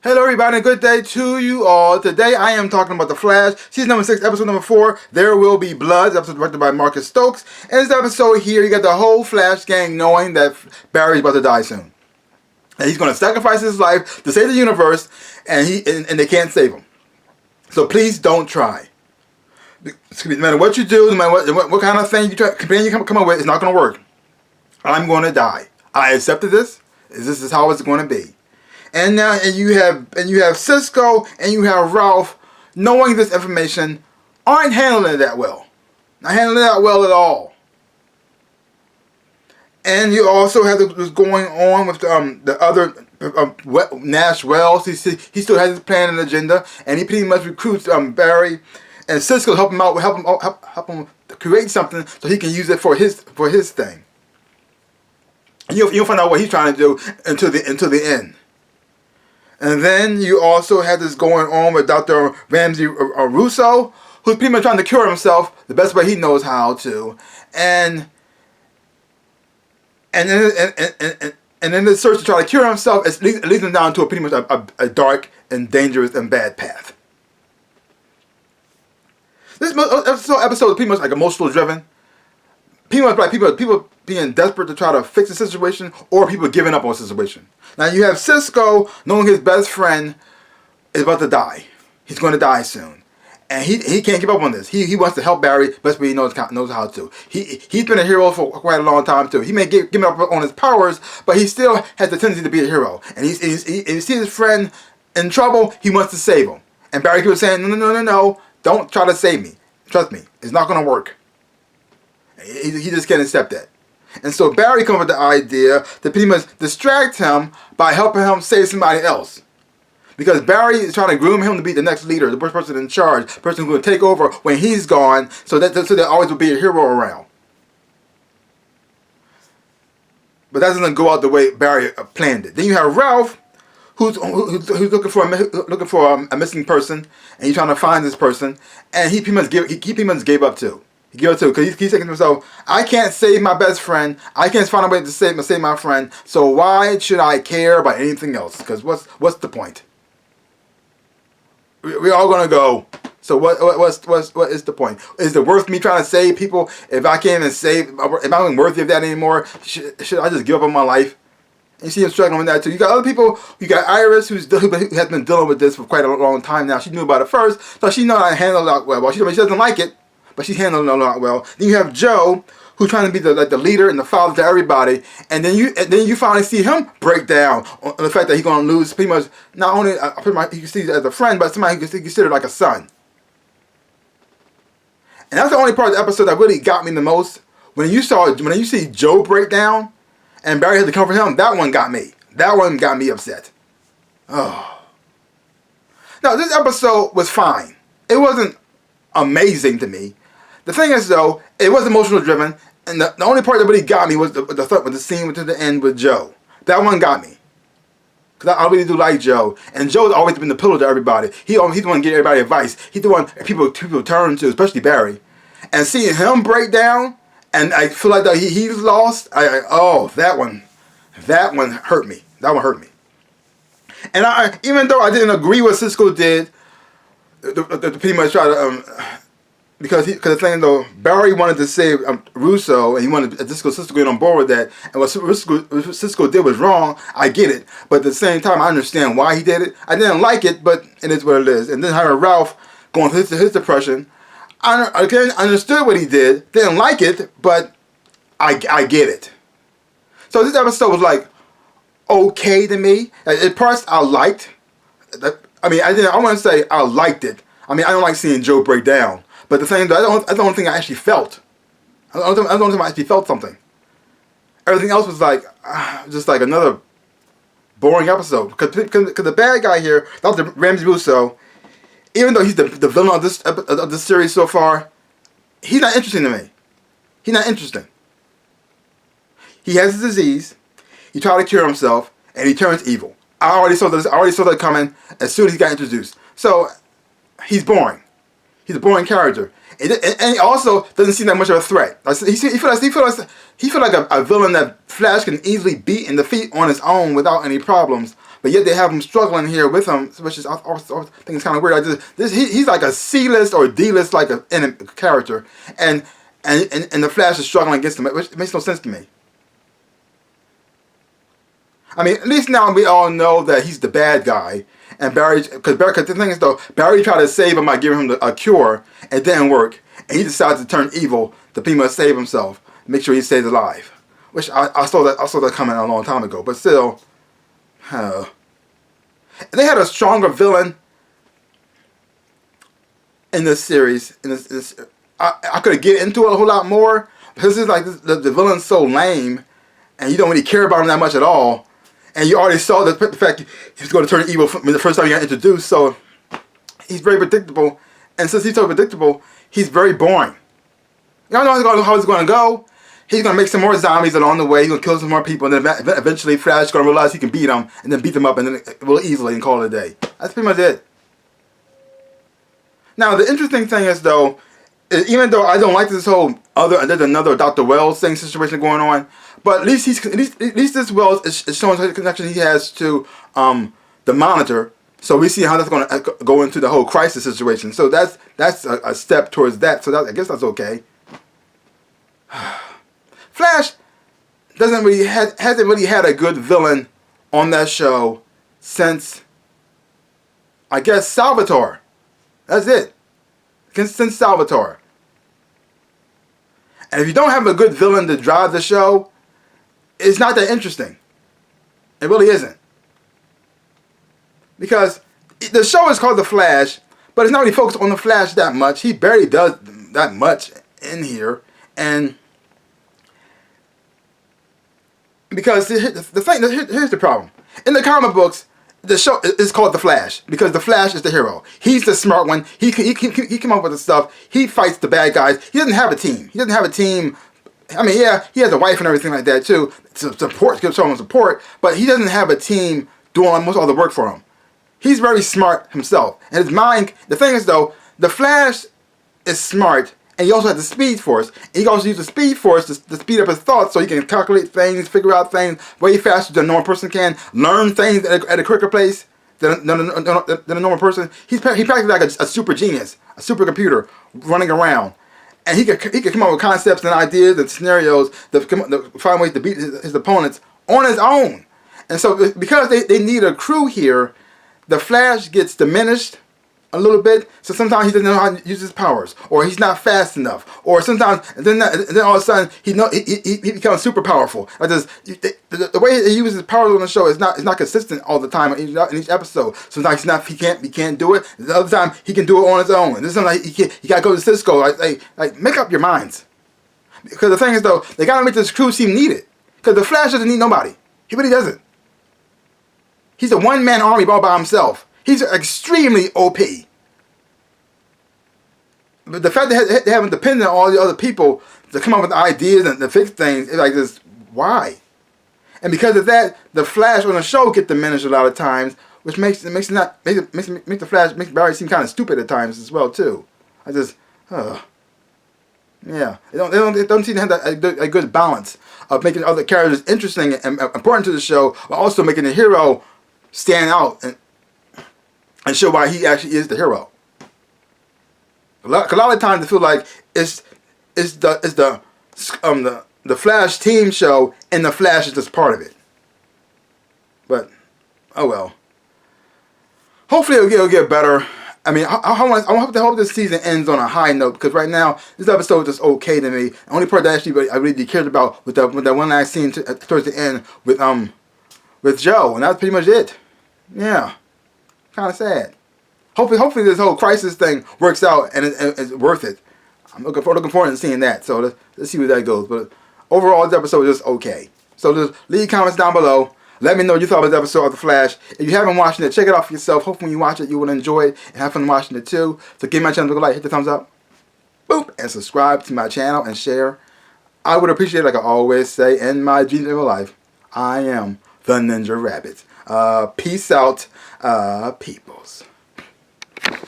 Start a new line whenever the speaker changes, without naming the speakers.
Hello everybody, good day to you all. Today I am talking about The Flash, season number 6, episode number 4, There Will Be Blood, episode directed by Marcus Stokes. In this episode here, you got the whole Flash gang knowing that Barry's about to die soon. And he's going to sacrifice his life to save the universe, and they can't save him. So please don't try. No matter what you do, no matter what kind of thing you come up with, it's not going to work. I'm going to die. I accepted this. This is how it's going to be. And now, you have Cisco and you have Ralph, knowing this information, aren't handling it that well. Not handling it that well at all. And you also have what's going on with the other Nash Wells. He still has his plan and agenda, and he pretty much recruits Barry and Cisco to help him out, help him create something so he can use it for his thing. And you'll find out what he's trying to do until the end. And then you also had this going on with Dr. Ramsey Russo, who's pretty much trying to cure himself the best way he knows how to. And in the search to try to cure himself, it leads him down to pretty much a dark and dangerous and bad path. This episode is pretty much like emotional driven. Pretty much like people being desperate to try to fix the situation, or people giving up on the situation. Now you have Cisco knowing his best friend is about to die. He's going to die soon, and he can't give up on this. He wants to help Barry best way he knows how to. He's been a hero for quite a long time too. He may give up on his powers, but he still has the tendency to be a hero. And he sees his friend in trouble. He wants to save him. And Barry keeps saying, no, don't try to save me. Trust me, it's not going to work. He just can't accept that. And so Barry comes with the idea to pretty much distract him by helping him save somebody else. Because Barry is trying to groom him to be the next leader, the first person in charge, the person who will take over when he's gone, so there always will be a hero around. But that doesn't go out the way Barry planned it. Then you have Ralph, who's looking for a missing person, and he's trying to find this person, and he pretty much gave up too. He gave up too, because he's thinking to himself, I can't save my best friend. I can't find a way to save my friend. So why should I care about anything else? Because what's the point? We're all gonna go. So what is the point? Is it worth me trying to save people if I can't even save? If I'm not worthy of that anymore, should I just give up on my life? And you see him struggling with that too. You got other people. You got Iris, who has been dealing with this for quite a long time now. She knew about it first, so she knows how to handle it well. Well, she doesn't like it, but she's handling it a lot well. Then you have Joe, who's trying to be the leader and the father to everybody, and then you finally see him break down on the fact that he's going to lose pretty much not only pretty much he sees as a friend, but somebody he can consider like a son. And that's the only part of the episode that really got me the most. When you see Joe break down, and Barry had to comfort him, that one got me. That one got me upset. Oh. Now this episode was fine. It wasn't amazing to me. The thing is, though, it was emotional driven, and the only part that really got me was the scene to the end with Joe. That one got me, because I really do like Joe, and Joe's always been the pillar to everybody. He's the one to give everybody advice. He's the one people turn to, especially Barry. And seeing him break down, and I feel like that he's lost. That one hurt me. That one hurt me. And even though I didn't agree with Cisco did, to pretty much try to because the thing though, Barry wanted to save Russo, and he wanted Cisco to get on board with that. And what Cisco did was wrong. I get it, but at the same time, I understand why he did it. I didn't like it, but it is what it is. And then having Ralph going through his depression, I understood what he did. Didn't like it, but I get it. So this episode was like okay to me. At parts I liked. I want to say I liked it. I don't like seeing Joe break down. But the thing, that's the only thing I actually felt. I don't think I actually felt something. Everything else was like, just like another boring episode. Because the bad guy here, Dr. Ramsey Russo, even though he's the villain of this series so far, he's not interesting to me. He's not interesting. He has a disease. He tried to cure himself, and he turns evil. I already saw that coming as soon as he got introduced. So he's boring. He's a boring character, and he also doesn't seem that much of a threat. He feels like a villain that Flash can easily beat and defeat on his own without any problems. but yet they have him struggling here with him, which is I think it's kind of weird. He's like a C-list or D-list like a character, and the Flash is struggling against him, which makes no sense to me. I mean, at least now we all know that he's the bad guy, and because the thing is though, Barry tried to save him by giving him a cure, it didn't work, and he decided to turn evil to pretty much save himself, make sure he stays alive. Which I saw that coming a long time ago, but still, they had a stronger villain in this series. I could get into it a whole lot more, because it's like the villain's so lame, and you don't really care about him that much at all. And you already saw the fact he was going to turn evil from the first time he got introduced, so he's very predictable. And since he's so predictable, he's very boring. You don't know how it's going to go. He's going to make some more zombies along the way. He's going to kill some more people, and then eventually Flash is going to realize he can beat them, and then beat them up, and then real easily and call it a day. That's pretty much it. Now, the interesting thing is, though, even though I don't like this whole there's another Dr. Wells thing situation going on, but at least this Wells is showing the connection he has to the Monitor, so we see how that's going to go into the whole crisis situation. So that's a step towards that. So I guess that's okay. Flash hasn't really had a good villain on that show since, I guess, Salvatore. That's it. Since Salvatore. And if you don't have a good villain to drive the show, it's not that interesting. It really isn't. Because the show is called The Flash, but it's not really focused on the Flash that much. He barely does that much in here. And because here's the problem. In the comic books, the show is called The Flash because the Flash is the hero. He's the smart one. He come up with the stuff. He fights the bad guys. He doesn't have a team. He doesn't have a team. I mean, yeah, he has a wife and everything like that too to give someone support, but he doesn't have a team doing almost all the work for him. He's very smart himself, and his mind. The thing is though, the Flash is smart, and he also has the Speed Force. He also uses the Speed Force to speed up his thoughts so he can calculate things, figure out things way faster than a normal person can, learn things at a quicker pace than a normal person. He's practically like a super genius, a super computer running around. And he could come up with concepts and ideas and scenarios to find ways to beat his opponents on his own. And so because they need a crew here, the Flash gets diminished a little bit, so sometimes he doesn't know how to use his powers, or he's not fast enough, or sometimes and then all of a sudden he becomes super powerful. Like the way he uses his powers on the show is not consistent all the time in each episode. Sometimes he can't do it. The other time he can do it on his own. And this time like he got to go to Cisco. Like make up your minds, because the thing is though, they got to make this crew seem needed, because the Flash doesn't need nobody. He really doesn't. He's a one-man army all by himself. He's extremely OP. But the fact that they haven't depended on all the other people to come up with ideas and to fix things, it's like this, why? And because of that, the Flash on the show get diminished a lot of times, which makes Barry seem kind of stupid at times as well too. Yeah, they don't seem to have a good balance of making other characters interesting and important to the show, while also making the hero stand out and show why he actually is the hero. A lot of times I feel like it's the Flash team show, and the Flash is just part of it. But oh well. Hopefully it'll get better. I mean, I hope this season ends on a high note, because right now this episode is just okay to me. The only part that I really cared about with that one last scene towards the end with Joe, and that's pretty much it. Yeah, kind of sad. Hopefully this whole crisis thing works out and it's worth it. I'm looking forward to seeing that. So let's see where that goes. But overall, this episode is just okay. So just leave comments down below. Let me know what you thought about this episode of The Flash. If you haven't watched it, check it out for yourself. Hopefully when you watch it, you will enjoy it and have fun watching it too. So give my channel a like, hit the thumbs up, boop, and subscribe to my channel and share. I would appreciate it, like I always say in my dreams of life. I am the Ninja Rabbit. Peace out, peoples.